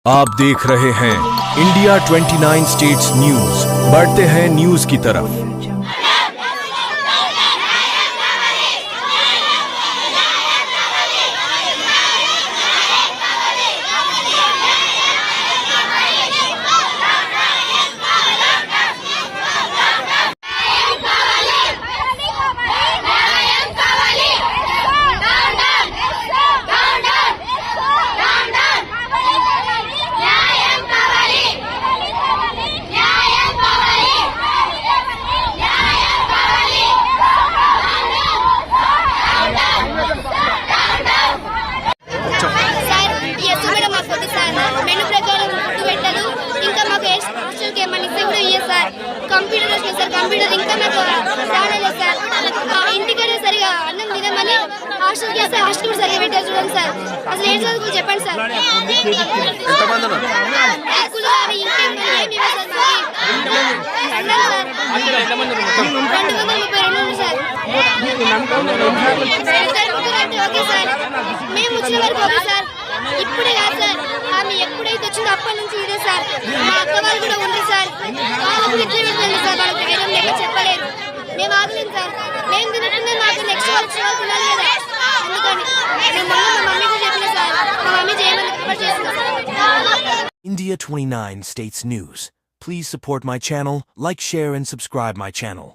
आप देख रहे हैं इंडिया 29 स्टेट्स न्यूज। बढ़ते हैं न्यूज की तरफ। కంప్యూటర్ వచ్చింది సార్. కంప్యూటర్ ఇంకా నాకు రాలేదు సార్. ఇంటికైనా సరిగా అన్నం తినమని హాస్టల్కి వస్తే హాస్టల్ కూడా సరిగా పెట్టారు చూడండి సార్. అసలు ఏం చదువుకో చెప్పండి సార్. ఓకే సార్, మేము వచ్చిన వరకు ఓకే సార్. ఇప్పుడే కాదు సార్, ఆమె ఎప్పుడైతే వచ్చిందో అప్పటి నుంచి ఇదే సార్. మా అక్క వాళ్ళు కూడా ఉంది సార్. వాళ్ళకు ఇట్లా పెట్టండి సార్, వాళ్ళకి ధైర్యం లేక చెప్పలేదు. మేము ఆగలేము సార్. మేము తినట్టుందే మాకు నెక్స్ట్ వచ్చిన వాళ్ళు తినాలి కదా. అందుకని మేము మా మమ్మీ కూడా చెప్పిన సార్. మా మమ్మీ చేయమని రిక్వెస్ట్ చేసింది sir. India 29 States News. Please support my channel, like, share and subscribe my channel.